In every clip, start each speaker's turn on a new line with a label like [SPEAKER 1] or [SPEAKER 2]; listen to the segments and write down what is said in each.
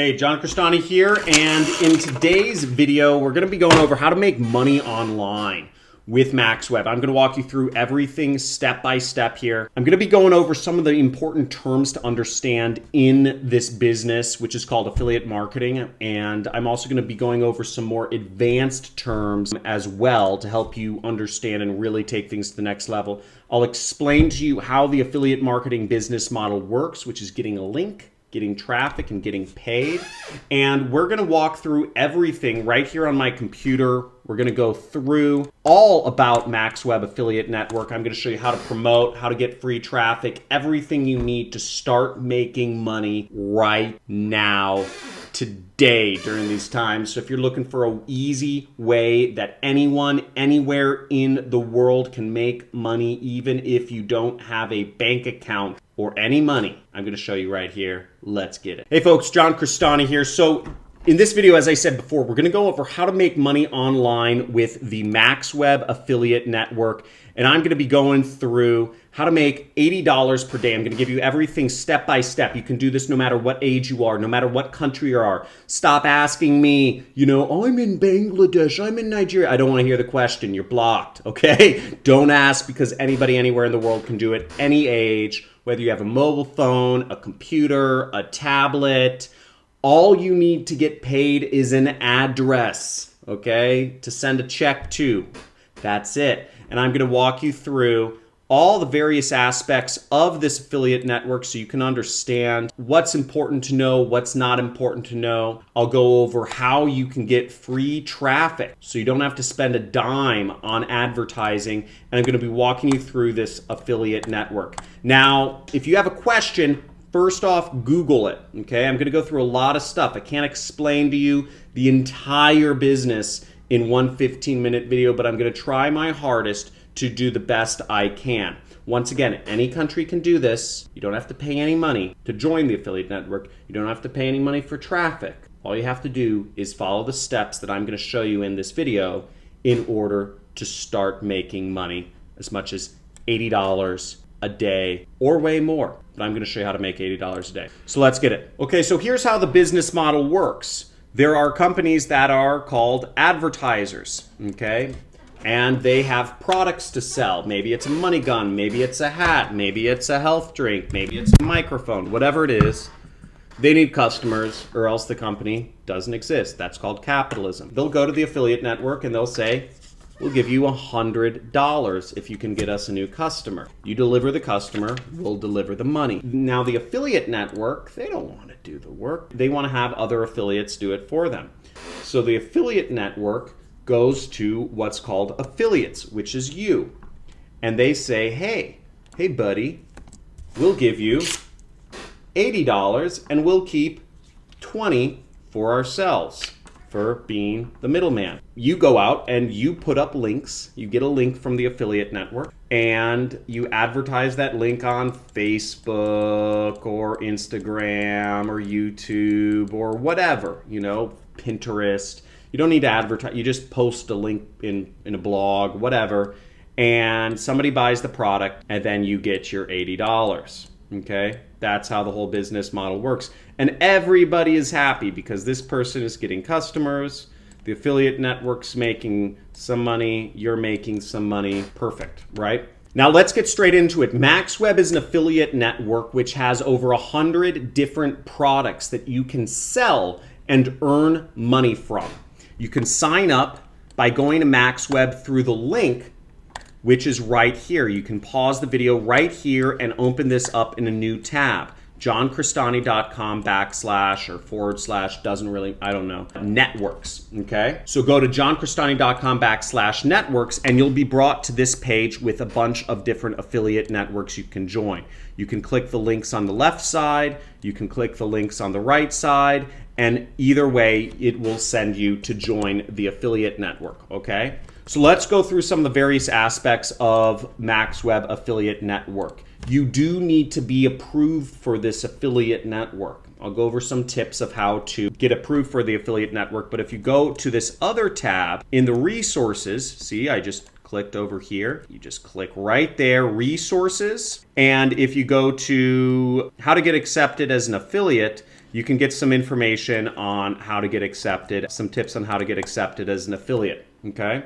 [SPEAKER 1] Hey, John Crestani here, and in today's video, we're going to be going over how to make money online with MaxWeb. I'm going to walk you through everything step by step here. I'm going to be going over some of the important terms to understand in this business, which is called affiliate marketing, and I'm also going to be going over some more advanced terms as well to help you understand and really take things to the next level. I'll explain to you how the affiliate marketing business model works, which is getting a link, getting traffic, and getting paid. And we're gonna walk through everything right here on my computer. We're gonna go through all about MaxWeb Affiliate Network. I'm gonna show you how to promote, how to get free traffic, everything you need to start making money right now, today, during these times. So if you're looking for an easy way that anyone, anywhere in the world can make money, even if you don't have a bank account or any money, I'm going to show you right here. Let's get it. Hey folks, John Crestani here. So in this video, as I said before, we're going to go over how to make money online with the MaxWeb Affiliate Network. And I'm going to be going through how to make $80 per day. I'm going to give you everything step by step. You can do this no matter what age you are, no matter what country you are. Stop asking me, oh, I'm in Bangladesh, I'm in Nigeria. I don't want to hear the question. You're blocked, okay? Don't ask, because anybody anywhere in the world can do it, any age, whether you have a mobile phone, a computer, a tablet. All you need to get paid is an address, okay, to send a check to. That's it. And I'm going to walk you through all the various aspects of this affiliate network so you can understand what's important to know, what's not important to know. I'll go over how you can get free traffic so you don't have to spend a dime on advertising. And I'm going to be walking you through this affiliate network. Now, if you have a question, first off, Google it, okay? I'm going to go through a lot of stuff. I can't explain to you the entire business in one 15-minute video, but I'm going to try my hardest to do the best I can. Once again, any country can do this. You don't have to pay any money to join the affiliate network. You don't have to pay any money for traffic. All you have to do is follow the steps that I'm going to show you in this video in order to start making money, as much as $80 a day or way more. But I'm going to show you how to make $80 a day. So let's get it. Okay, so here's how the business model works. There are companies that are called advertisers, okay? And they have products to sell. Maybe it's a money gun, maybe it's a hat, maybe it's a health drink, maybe it's a microphone, whatever it is. They need customers or else the company doesn't exist. That's called capitalism. They'll go to the affiliate network and they'll say, we'll give you $100 if you can get us a new customer. You deliver the customer, we'll deliver the money. Now the affiliate network, they don't want to do the work. They want to have other affiliates do it for them. So the affiliate network goes to what's called affiliates, which is you. And they say, hey buddy, we'll give you $80 and we'll keep $20 for ourselves for being the middleman. You go out and you put up links. You get a link from the affiliate network and you advertise that link on Facebook or Instagram or YouTube or whatever, Pinterest. You don't need to advertise. You just post a link in a blog, whatever, and somebody buys the product and then you get your $80. Okay? That's how the whole business model works. And everybody is happy because this person is getting customers, the affiliate network's making some money, you're making some money. Perfect, right? Now let's get straight into it. MaxWeb is an affiliate network which has over 100 different products that you can sell and earn money from. You can sign up by going to MaxWeb through the link, which is right here. You can pause the video right here and open this up in a new tab. johncrestani.com / doesn't really, I don't know, networks, okay? So go to johncrestani.com / networks and you'll be brought to this page with a bunch of different affiliate networks you can join. You can click the links on the left side, you can click the links on the right side, and either way, it will send you to join the affiliate network, okay? So let's go through some of the various aspects of MaxWeb Affiliate Network. You do need to be approved for this affiliate network. I'll go over some tips of how to get approved for the affiliate network, but if you go to this other tab in the resources, see, I just clicked over here. You just click right there, resources. And if you go to how to get accepted as an affiliate, you can get some information on how to get accepted, some tips on how to get accepted as an affiliate, okay?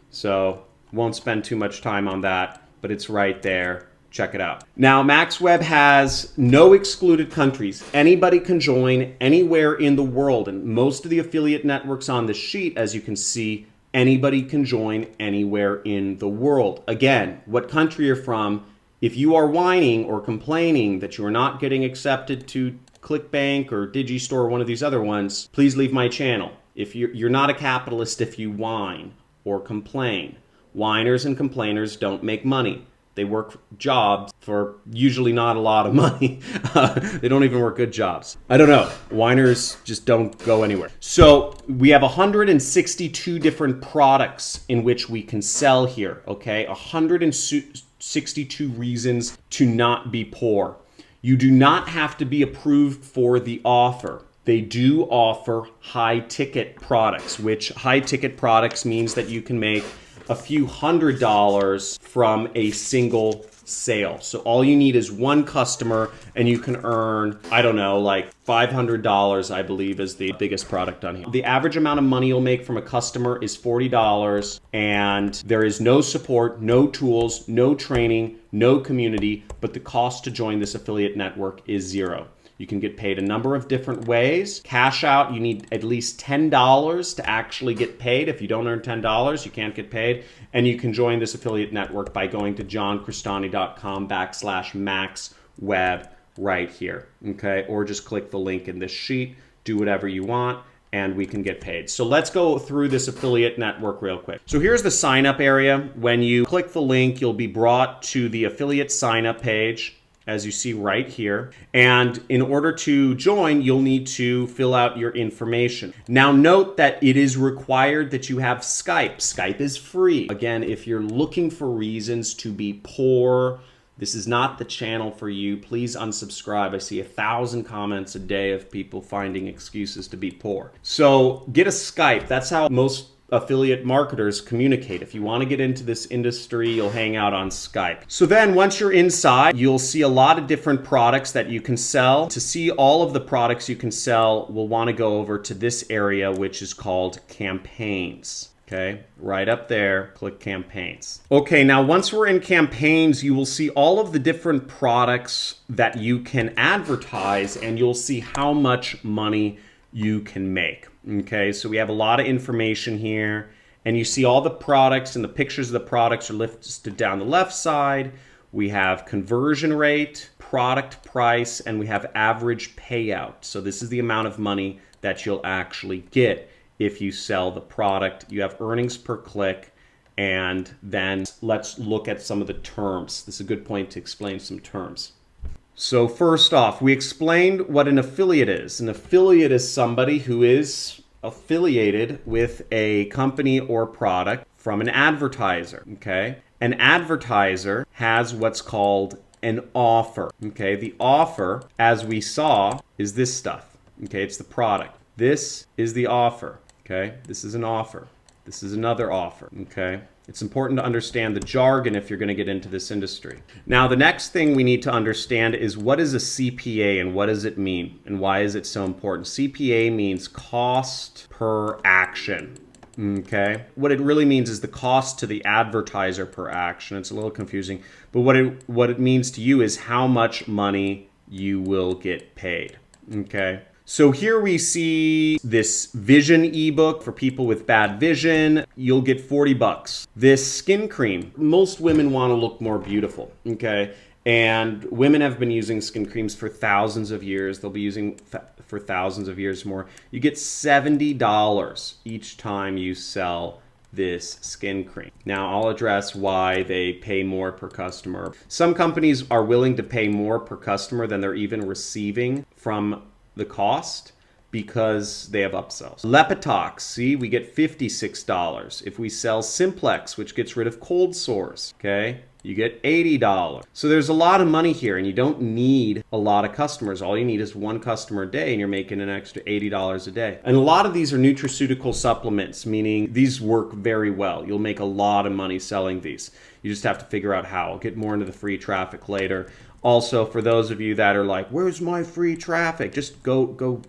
[SPEAKER 1] So won't spend too much time on that, but it's right there. Check it out. Now, MaxWeb has no excluded countries. Anybody can join anywhere in the world, and most of the affiliate networks on this sheet, as you can see, anybody can join anywhere in the world. Again, what country you're from, if you are whining or complaining that you are not getting accepted to ClickBank or Digistore or one of these other ones, please leave my channel. If you're not a capitalist if you whine or complain. Whiners and complainers don't make money. They work jobs for usually not a lot of money. They don't even work good jobs. I don't know. Whiners just don't go anywhere. So we have 162 different products in which we can sell here, okay? 162 reasons to not be poor. You do not have to be approved for the offer. They do offer high-ticket products, which high-ticket products means that you can make a few $100s from a single sale. So all you need is one customer and you can earn, I don't know, like $500, I believe is the biggest product on here. The average amount of money you'll make from a customer is $40, and there is no support, no tools, no training, no community, but the cost to join this affiliate network is zero. You can get paid a number of different ways. Cash out, you need at least $10 to actually get paid. If you don't earn $10, you can't get paid. And you can join this affiliate network by going to johncrestani.com/MaxWeb right here, okay? Or just click the link in this sheet, do whatever you want, and we can get paid. So let's go through this affiliate network real quick. So here's the sign up area. When you click the link, you'll be brought to the affiliate sign up page, as you see right here. And in order to join, you'll need to fill out your information. Now note that it is required that you have Skype. Skype is free. Again, if you're looking for reasons to be poor, this is not the channel for you. Please unsubscribe. I see 1,000 comments a day of people finding excuses to be poor. So get a Skype. That's how most affiliate marketers communicate. If you want to get into this industry, you'll hang out on Skype. So then once you're inside, you'll see a lot of different products that you can sell. To see all of the products you can sell, we'll want to go over to this area, which is called campaigns. Okay, right up there, click campaigns. Okay, now once we're in campaigns, you will see all of the different products that you can advertise, and you'll see how much money you can make. Okay, so we have a lot of information here, and you see all the products, and the pictures of the products are listed down the left side. We have conversion rate, product price, and we have average payout. So this is the amount of money that you'll actually get if you sell the product. You have earnings per click, and then let's look at some of the terms. This is a good point to explain some terms. So first off, we explained what an affiliate is. An affiliate is somebody who is affiliated with a company or product from an advertiser, okay? An advertiser has what's called an offer, okay? The offer, as we saw, is this stuff, okay? It's the product. This is the offer, okay? This is an offer. This is another offer, okay? It's important to understand the jargon if you're going to get into this industry. Now, the next thing we need to understand is what is a CPA and what does it mean and why is it so important? CPA means cost per action, okay? What it really means is the cost to the advertiser per action. It's a little confusing, but what it means to you is how much money you will get paid, okay? So here we see this vision ebook for people with bad vision. You'll get 40 bucks. This skin cream, most women want to look more beautiful, okay? And women have been using skin creams for thousands of years. They'll be using for thousands of years more. You get $70 each time you sell this skin cream. Now I'll address why they pay more per customer. Some companies are willing to pay more per customer than they're even receiving from the cost because they have upsells. Lepitox, see, we get $56. If we sell Simplex, which gets rid of cold sores, okay, you get $80. So there's a lot of money here, and you don't need a lot of customers. All you need is one customer a day, and you're making an extra $80 a day. And a lot of these are nutraceutical supplements, meaning these work very well. You'll make a lot of money selling these. You just have to figure out how. I'll get more into the free traffic later. Also, for those of you that are like, where's my free traffic? Just go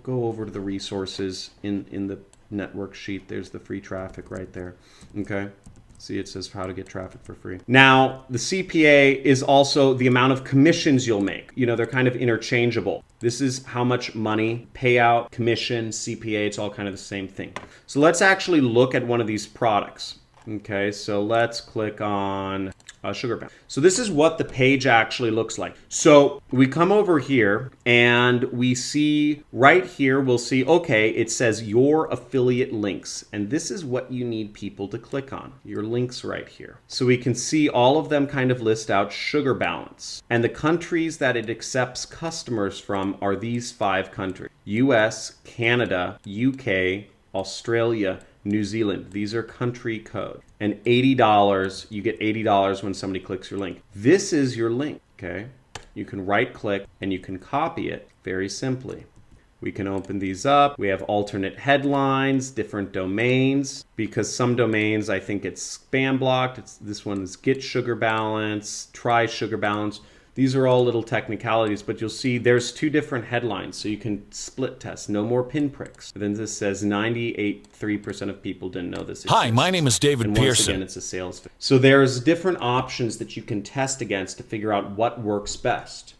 [SPEAKER 1] over to the resources in the network sheet. There's the free traffic right there. Okay. See, it says how to get traffic for free. Now, the CPA is also the amount of commissions you'll make. You know, they're kind of interchangeable. This is how much money, payout, commission, CPA, it's all kind of the same thing. So let's actually look at one of these products. Okay, so let's click on Sugar Bound. So this is what the page actually looks like. So we come over here and we see right here, we'll see, okay, it says your affiliate links. And this is what you need people to click on, your links right here. So we can see all of them kind of list out sugar balance. And the countries that it accepts customers from are these 5 countries: US, Canada, UK, Australia, New Zealand. These are country code. And $80, you get $80 when somebody clicks your link. This is your link, okay? You can right click and you can copy it very simply. We can open these up. We have alternate headlines, different domains, because some domains, I think it's spam blocked. This one is get sugar balance, try sugar balance. These are all little technicalities, but you'll see there's 2 different headlines, so you can split test. No more pinpricks. Then this says 98.3% of people didn't know this exists.
[SPEAKER 2] Hi, my name is David
[SPEAKER 1] and
[SPEAKER 2] Pearson.
[SPEAKER 1] Once again, it's a sales. So there's different options that you can test against to figure out what works best.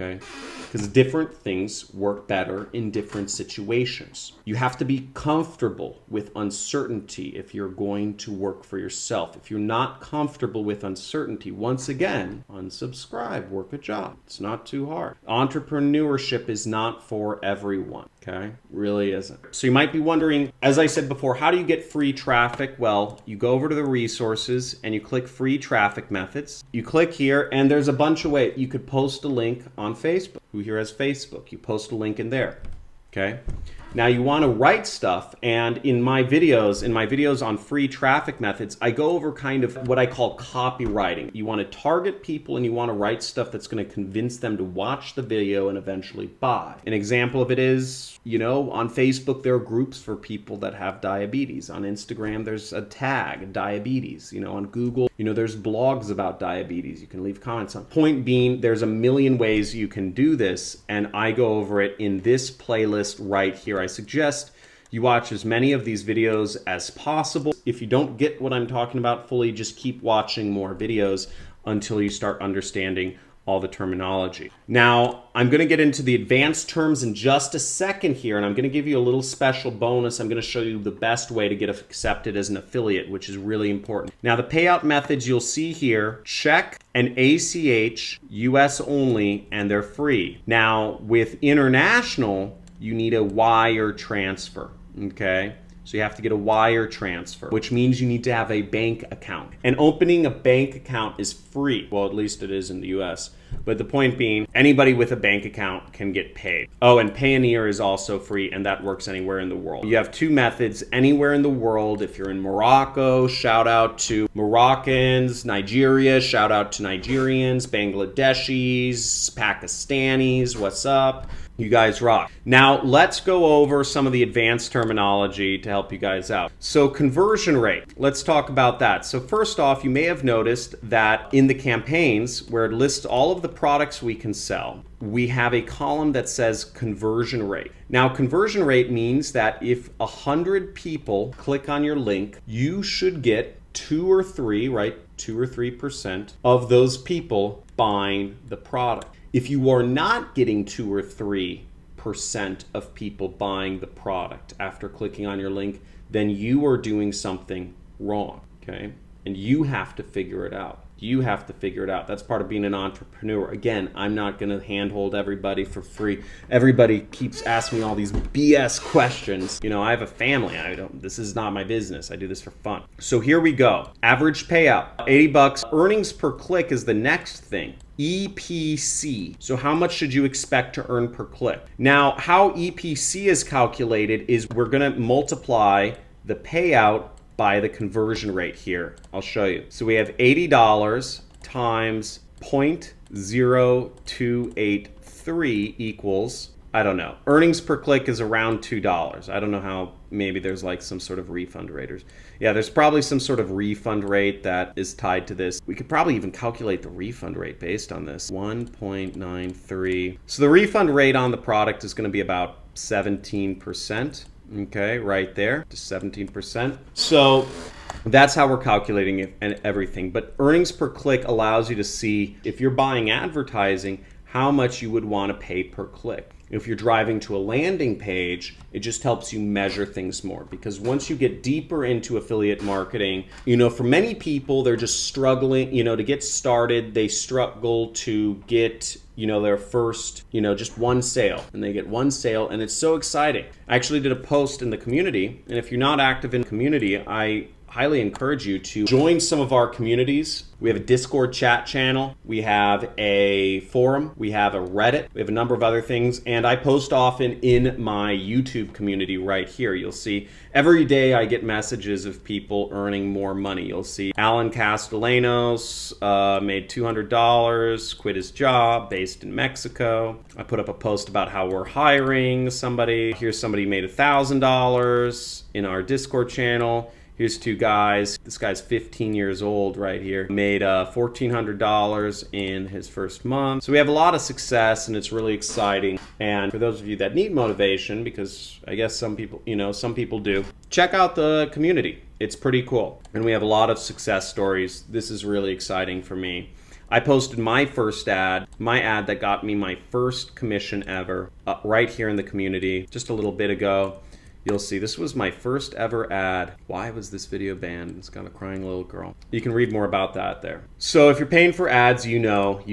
[SPEAKER 1] Okay, because different things work better in different situations. You have to be comfortable with uncertainty if you're going to work for yourself. If you're not comfortable with uncertainty, once again, unsubscribe, work a job. It's not too hard. Entrepreneurship is not for everyone. Okay, really isn't. So you might be wondering, as I said before, how do you get free traffic? Well, you go over to the resources and you click free traffic methods. You click here and there's a bunch of ways. You could post a link on Facebook. Who here has Facebook? You post a link in there. Okay. Now you want to write stuff, and in my videos on free traffic methods, I go over kind of what I call copywriting. You want to target people and you want to write stuff that's going to convince them to watch the video and eventually buy. An example of it is, you know, on Facebook there are groups for people that have diabetes. On Instagram there's a tag, diabetes. You know, on Google, you know, there's blogs about diabetes. You can leave comments on. Point being, there's a million ways you can do this, and I go over it in this playlist right here. I suggest you watch as many of these videos as possible. If you don't get what I'm talking about fully, just keep watching more videos until you start understanding all the terminology. Now, I'm going to get into the advanced terms in just a second here, and I'm going to give you a little special bonus. I'm going to show you the best way to get accepted as an affiliate, which is really important. Now, the payout methods you'll see here, check and ACH, US only, and they're free. Now, with international, you need a wire transfer, okay? So you have to get a wire transfer, which means you need to have a bank account. And opening a bank account is free. Well, at least it is in the US. But the point being, anybody with a bank account can get paid. Oh, and Payoneer is also free, and that works anywhere in the world. You have 2 methods anywhere in the world. If you're in Morocco, shout out to Moroccans. Nigeria, shout out to Nigerians. Bangladeshis, Pakistanis, what's up? You guys rock. Now, let's go over some of the advanced terminology to help you guys out. So conversion rate, let's talk about that. So first off, you may have noticed that in the campaigns where it lists all of the products we can sell, we have a column that says conversion rate. Now, conversion rate means that if 100 people click on your link, you should get 2 or 3, right? 2 or 3% of those people buying the product. If you are not getting 2 or 3% of people buying the product after clicking on your link, then you are doing something wrong, okay? And you have to figure it out. You have to figure it out. That's part of being an entrepreneur. Again, I'm not going to handhold everybody for free. Everybody keeps asking me all these BS questions. You know, I have a family. This is not my business. I do this for fun. So here we go. Average payout, $80. Earnings per click is the next thing. EPC. So how much should you expect to earn per click? Now, how EPC is calculated is we're going to multiply the payout by the conversion rate here. I'll show you. So we have $80 times 0.0283 equals I don't know. Earnings per click is around $2. I don't know how, maybe there's like some sort of refund rate. Yeah, there's probably some sort of refund rate that is tied to this. We could probably even calculate the refund rate based on this. 1.93. So the refund rate on the product is going to be about 17%. Okay, right there, just 17%. So that's how we're calculating it and everything. But earnings per click allows you to see, if you're buying advertising, how much you would want to pay per click. If you're driving to a landing page, it just helps you measure things more, because once you get deeper into affiliate marketing, for many people, they're just struggling, to get started. They struggle to get, their first, just one sale, and they get one sale, and it's so exciting. I actually did a post in the community, and if you're not active in the community, I highly encourage you to join some of our communities. We have a Discord chat channel, we have a forum, we have a Reddit, we have a number of other things, and I post often in my YouTube community right here. You'll see every day I get messages of people earning more money. You'll see Alan Castellanos made $200, quit his job, based in Mexico. I put up a post about how we're hiring somebody. Here's somebody who made $1,000 in our Discord channel. Here's two guys. This guy's 15 years old right here. Made $1,400 in his first month. So we have a lot of success, and it's really exciting. And for those of you that need motivation, because I guess some people, some people do, check out the community. It's pretty cool. And we have a lot of success stories. This is really exciting for me. I posted my first ad, my ad that got me my first commission ever, right here in the community just a little bit ago. You'll see this was my first ever ad. Why was this video banned? It's got a crying little girl. You can read more about that there. So if you're paying for ads, you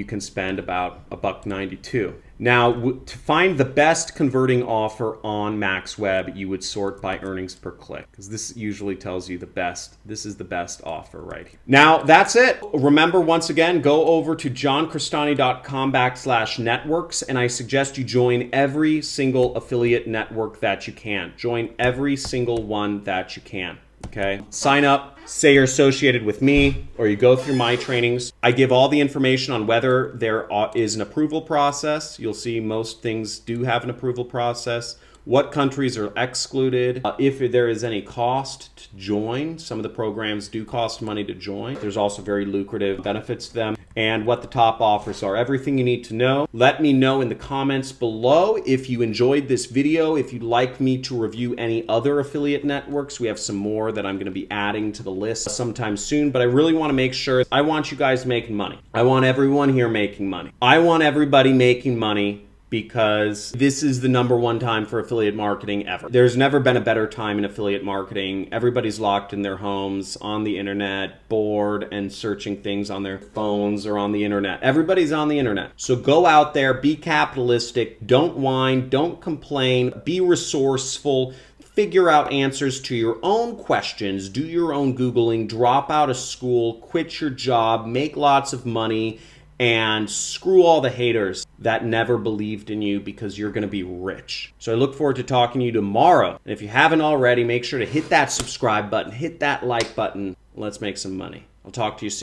[SPEAKER 1] can spend about $1.92. Now, to find the best converting offer on MaxWeb, you would sort by earnings per click, because this usually tells you the best. This is the best offer right here. Now, that's it. Remember, once again, go over to johncrestani.com/networks, and I suggest you join every single affiliate network that you can. Join every single one that you can. Okay, sign up, say you're associated with me, or you go through my trainings. I give all the information on whether there is an approval process. You'll see most things do have an approval process. What countries are excluded, if there is any cost to join. Some of the programs do cost money to join. There's also very lucrative benefits to them, and what the top offers are. Everything you need to know. Let me know in the comments below if you enjoyed this video, if you'd like me to review any other affiliate networks. We have some more that I'm going to be adding to the list sometime soon, but I really want to make sure, I want you guys making money. I want everyone here making money. I want everybody making money, because this is the #1 time for affiliate marketing ever. There's never been a better time in affiliate marketing. Everybody's locked in their homes, on the internet, bored, and searching things on their phones or on the internet. Everybody's on the internet. So go out there, be capitalistic, don't whine, don't complain, be resourceful, figure out answers to your own questions, do your own Googling, drop out of school, quit your job, make lots of money, and screw all the haters that never believed in you, because you're going to be rich. So I look forward to talking to you tomorrow. And if you haven't already, make sure to hit that subscribe button, hit that like button. Let's make some money. I'll talk to you soon.